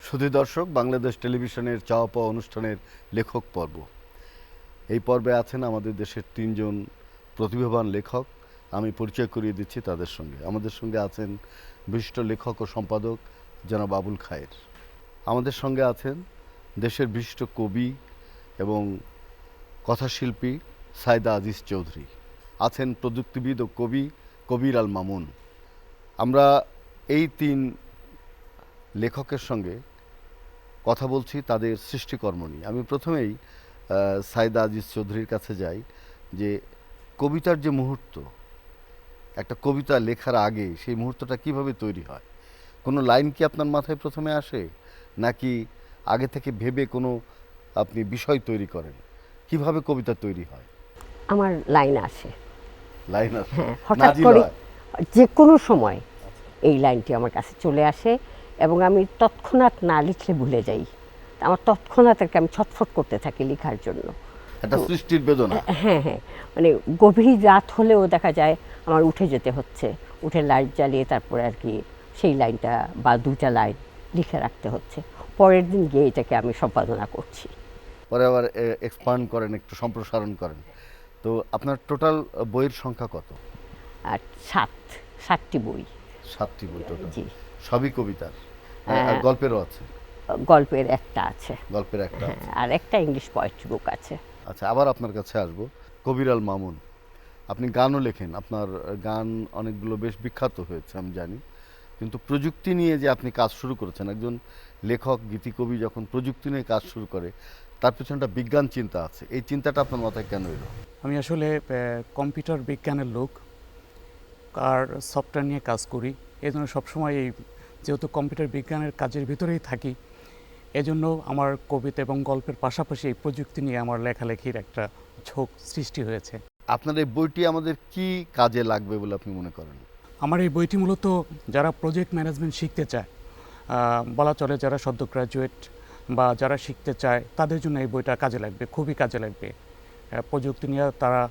শুধু দর্শক, বাংলাদেশ টেলিভিশনের চাওয়া পাওয়া অনুষ্ঠানের লেখক পর্ব। এই পর্বে আছেন আমাদের দেশের তিনজন প্রতিভাবান লেখক। আমি পরিচয় করিয়ে দিচ্ছি তাদের সঙ্গে। আমাদের সঙ্গে আছেন বিশিষ্ট লেখক ও সম্পাদক জনাব আবুল খায়ের। আমাদের সঙ্গে আছেন দেশের বিশিষ্ট কবি এবং কথাশিল্পী সাইদা আজিজ চৌধুরী। আছেন প্রযুক্তিবিদ ও কবি কবির আল মামুন। আমরা এই তিন লেখকের সঙ্গে কথা বলছি তাদের সৃষ্টিকর্ম নিয়ে। আমি প্রথমেই সাইদা আজিজ চৌধুরীর কাছে যাই যে কবিতার যে মুহূর্ত, একটা কবিতা লেখার আগে সেই মুহূর্তটা কিভাবে তৈরি হয়? কোনো লাইন কি আপনার মাথায় প্রথমে আসে, নাকি আগে থেকে ভেবে কোনো আপনি বিষয় তৈরি করেন? কিভাবে কবিতা তৈরি হয়? আমার লাইন আসে। লাইন আসে, হ্যাঁ, হঠাৎ নাজিল করে হয়? যে কোনো সময় এই লাইনটি আমার কাছে চলে আসে এবং আমি তৎক্ষণাৎ না লিখলে ভুলে যাই। আমার তৎক্ষণাৎ আর কি আমি ছটফট করতে থাকি লেখার জন্য। একটা সৃষ্টির বেদনা। হ্যাঁ হ্যাঁ, মানে গভীর রাত হলেও দেখা যায় আমার উঠে যেতে হচ্ছে, উঠে লাইট জ্বালিয়ে তারপরে আর কি সেই লাইনটা বা দুইটা লাইন লিখে রাখতে হচ্ছে। পরের দিন গিয়ে এটাকে আমি সম্পাদনা করছি। পরে আবার এক্সপান্ড করেন, একটু সম্প্রসারণ করেন। তো আপনার টোটাল বইয়ের সংখ্যা কত? আর সাতটি বই। 7টি বই টোটাল। জি। সবই কবিতার? আর গল্পেরও আছে? গল্পের একটা আছে। গল্পের একটা হ্যাঁ, আছে। আর একটা ইংলিশ পোয়েট্রি বুক আছে। আচ্ছা, আবার আপনার কাছে আসবো। কবির আল মামুন, আপনি গানও লেখেন। আপনার গান অনেকগুলো বেশ বিখ্যাত হয়েছে আমি জানি। কিন্তু প্রযুক্তি নিয়ে যে আপনি কাজ শুরু করেছেন, একজন লেখক গীতিকবি যখন প্রযুক্তি নিয়ে কাজ শুরু করে তার পেছনে একটা বিজ্ঞান চিন্তা আছে। এই চিন্তাটা আপনার মাথায় কেন এলো? আমি আসলে কম্পিউটার বিজ্ঞানের লোক আর সফটওয়্যার নিয়ে কাজ করি। এই জন্য সবসময় যেহেতু কম্পিউটার বিজ্ঞানের কাজের ভিতরেই থাকি, এজন্য আমার কবিতা এবং গল্পের পাশাপাশি এই প্রযুক্তি নিয়ে আমার লেখালেখির একটা ঝোঁক সৃষ্টি হয়েছে। আপনার এই বইটি আমাদের কি কাজে লাগবে বলে আপনি মনে করেন? আমার এই বইটি মূলত যারা প্রজেক্ট ম্যানেজমেন্ট শিখতে চায়, বলা চলে যারা সদ্য গ্র্যাজুয়েট বা যারা শিখতে চায় তাদের জন্য এই বইটা কাজে লাগবে, খুবই কাজে লাগবে। প্রযুক্তি নিয়ে তারা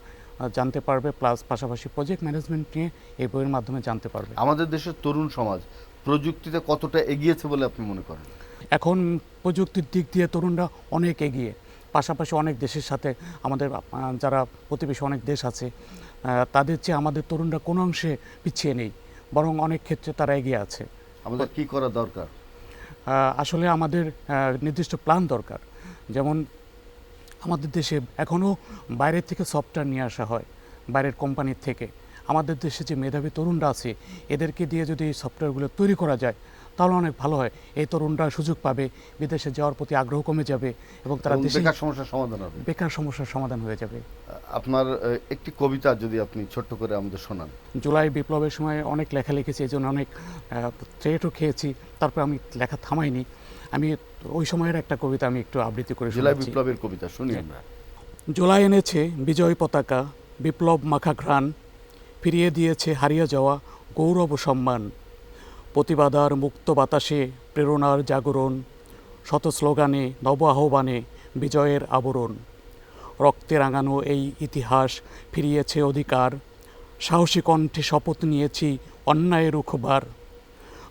জানতে পারবে, প্লাস পাশাপাশি প্রজেক্ট ম্যানেজমেন্ট নিয়ে এই বইয়ের মাধ্যমে জানতে পারবে। আমাদের দেশের তরুণ সমাজ প্রযুক্তিতে কতটা এগিয়েছে বলে আপনি মনে করেন? এখন প্রযুক্তির দিক দিয়ে তরুণরা অনেক এগিয়ে, পাশাপাশি অনেক দেশের সাথে আমাদের যারা প্রতিবেশী অনেক দেশ আছে তাদের চেয়ে আমাদের তরুণরা কোনো অংশে পিছিয়ে নেই, বরং অনেক ক্ষেত্রে তারা এগিয়ে আছে। আমাদের কি করা দরকার? আসলে আমাদের নির্দিষ্ট প্ল্যান দরকার। যেমন আমাদের দেশে এখনও বাইরের থেকে সফটওয়্যার নিয়ে আসা হয়, বাইরের কোম্পানির থেকে। আমাদের দেশে যে মেধাবী তরুণরা আছে এদেরকে দিয়ে যদি এই সফটওয়্যারগুলো তৈরি করা যায় তাহলে অনেক ভালো হয়। এই তরুণরা সুযোগ পাবে, বিদেশে যাওয়ার প্রতি আগ্রহ কমে যাবে এবং তারা দেশে বেকার সমস্যার সমাধান হবে। বেকার সমস্যার সমাধান হয়ে যাবে। আপনার একটি কবিতা যদি আপনি ছোট্ট করে আমাদের শোনান। জুলাই বিপ্লবের সময় অনেক লেখা লিখেছি, এই জন্য অনেক থ্রেটও খেয়েছি, তারপর আমি লেখা থামাইনি। আমি ওই সময়ের একটা কবিতা আমি একটু আবৃত্তি করে জুলাই শোনাচ্ছি। বিপ্লবের কবিতা শুনি আমরা। জুলাই এনেছে বিজয় পতাকা, বিপ্লব মাখা ঘ্রাণ, ফিরিয়ে দিয়েছে হারিয়ে যাওয়া গৌরব ও সম্মান। প্রতিবাদার মুক্ত বাতাসে প্রেরণার জাগরণ, শত স্লোগানে নব আহ্বানে বিজয়ের আবরণ। রক্তে রাঙানো এই ইতিহাস ফিরিয়েছে অধিকার, সাহসী কণ্ঠে শপথ নিয়েছি অন্যায়ের রুখবার।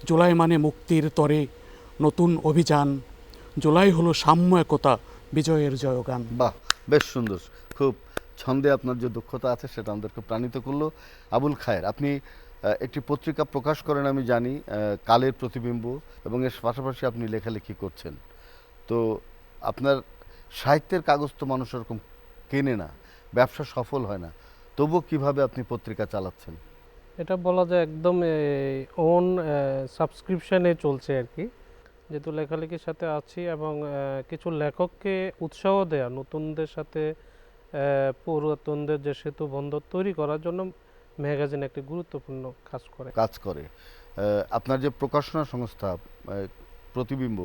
জুলাই মানে মুক্তির তরে নতুন অভিযান, জুলাই হলো সাম্য একতা বিজয়ের জয়গান। বাহ, বেশ সুন্দর। খুব ছন্দে আপনার যে দক্ষতা আছে সেটা আমাদেরকে প্রাণিত করলো। আবুল খায়ের, আপনি একটি পত্রিকা প্রকাশ করেন আমি জানি, কালের প্রতিবিম্ব, এবং এর পাশাপাশি আপনি লেখালেখি করছেন। তো আপনার সাহিত্যের কাগজ তো মানুষ এরকম কেনে না, ব্যবসা সফল হয় না, তবুও কিভাবে আপনি পত্রিকা চালাচ্ছেন? এটা বলা যায় একদম ওন সাবস্ক্রিপশনে চলছে আর কি। যেহেতু লেখালেখির সাথে আছি এবং কিছু লেখককে উৎসাহ দেয়া, নতুনদের সাথে পুরাতনদের যে সেতু বন্ধন তৈরি করার জন্য ম্যাগাজিন একটি গুরুত্বপূর্ণ কাজ করে। আপনার যে প্রকাশনা সংস্থা প্রতিবিম্ব,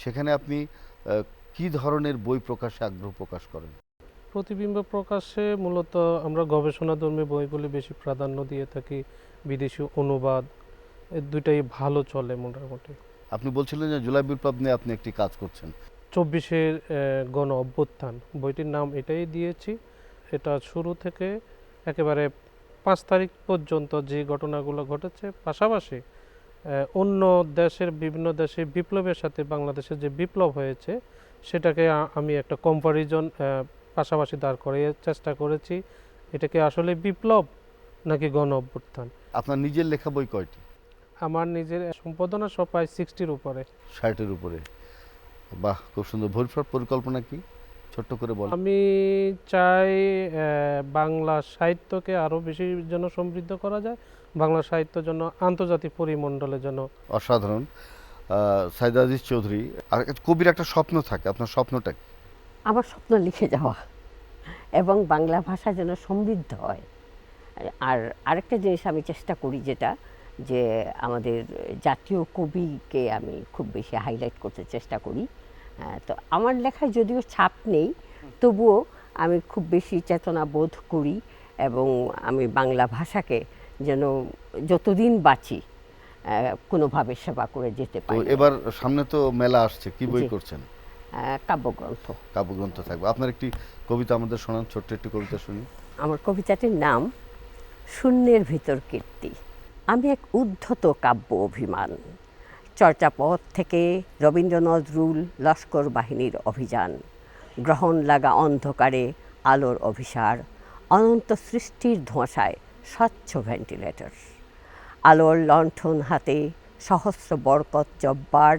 সেখানে আপনি কি ধরনের বই প্রকাশে আগ্রহ প্রকাশ করেন? প্রতিবিম্ব প্রকাশে মূলত আমরা গবেষণাধর্মী বইগুলি বেশি প্রাধান্য দিয়ে থাকি। বিদেশি অনুবাদ দুইটাই ভালো চলে মোটামুটি। আপনি বলছিলেন যে জুলাই বিপ্লব নিয়ে আপনি একটি কাজ করছেন। 24-এর গণ অভ্যুত্থান বইটির নাম এটাই দিয়েছি। এটা শুরু থেকে একেবারে 5 তারিখ পর্যন্ত যে ঘটনাগুলো ঘটেছে, পাশাপাশি অন্য দেশের বিভিন্ন দেশে বিপ্লবের সাথে বাংলাদেশের যে বিপ্লব হয়েছে সেটাকে আমি একটা কম্পারিজন পাশাপাশি দাঁড় করিয়ে চেষ্টা করেছি। এটাকে আসলে বিপ্লব নাকি গণ অভ্যুত্থান। আপনার নিজের লেখা বই কয়টি? আমার নিজের সম্পাদনা সব প্রায় 60-র উপরে। 60-এর উপরে। বাহ, খুব সুন্দর। ভবিষ্যৎ পরিকল্পনা কি, ছোট্ট করে বল। আমি চাই বাংলা সাহিত্যকে আরও বেশি যেন সমৃদ্ধ করা যায়, বাংলা সাহিত্য যেন আন্তর্জাতিক পরিমণ্ডলে যেন। অসাধারণ। সাইদ আজিজ চৌধুরী, আর কবির একটা স্বপ্ন থাকে, আপনার স্বপ্নটা কি? আমার স্বপ্ন লিখে যাওয়া এবং বাংলা ভাষা যেন সমৃদ্ধ হয়। আর আরেকটা জিনিস আমি চেষ্টা করি, যেটা যে আমাদের জাতীয় কবিকে আমি খুব বেশি হাইলাইট করতে চেষ্টা করি। তো আমার লেখায় যদিও ছাপ নেই, তবুও আমি খুব বেশি চেতনা বোধ করি এবং আমি বাংলা ভাষাকে যেন যতদিন বাঁচি কোনোভাবে সেবা করে যেতে তো পারি। এবার সামনে তো মেলা আসছে, কি বই জি। করছেন? কাব্যগ্রন্থ। কাব্যগ্রন্থ থাকবে। আপনার একটি কবিতা আমাদের শোনান, ছোট্ট একটি কবিতা শুনি। আমার কবিতাটির নাম শূন্যের ভিতর কীর্তি। আমি এক উদ্ধত কাব্য অভিমান, চর্যাপদ থেকে রবীন্দ্র নজরুল লস্কর বাহিনীর অভিযান, গ্রহণ লাগা অন্ধকারে আলোর অভিসার, অনন্ত সৃষ্টির ধোঁয়াশায় স্বচ্ছ ভেন্টিলেটর, আলোর লণ্ঠন হাতে সহস্র বরকত জব্বার,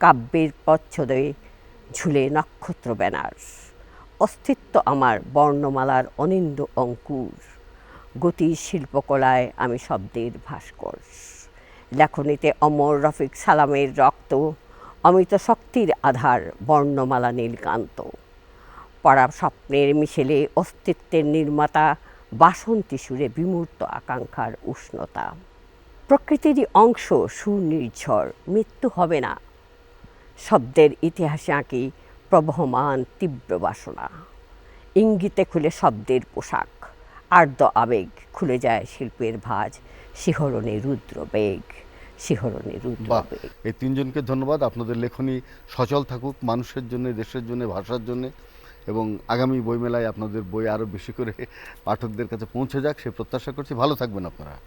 কাব্যের প্রচ্ছদে ঝুলে নক্ষত্র ব্যানার, অস্তিত্ব আমার বর্ণমালার অনিন্দ অঙ্কুর, গতির শিল্পকলায় আমি শব্দের ভাস্কর, লেখনীতে অমর রফিক সালামের রক্ত, অমিত শক্তির আধার বর্ণমালা নীলকান্ত, পড়া স্বপ্নের মিশেলে অস্তিত্বের নির্মাতা, বাসন্তী সুরে বিমূর্ত আকাঙ্ক্ষার উষ্ণতা, প্রকৃতিরই অংশ সুনির্ঝর, মৃত্যু হবে না, শব্দের ইতিহাসে আঁকি প্রবহমান তীব্র বাসনা, ইঙ্গিতে খুলে শব্দের পোশাক, আর্দ্র আবেগ খুলে যায় শিল্পের ভাঁজ, শিহরণে রুদ্র বেগ, শিহরণে রুদ্র বাহ, বেগ। এই তিনজনকে ধন্যবাদ। আপনাদের লেখনী সচল থাকুক, মানুষের জন্য, দেশের জন্য, ভাষার জন্য, এবং আগামী বইমেলায় আপনাদের বই আরও বেশি করে পাঠকদের কাছে পৌঁছে যাক, সে প্রত্যাশা করছি। ভালো থাকবেন আপনারা।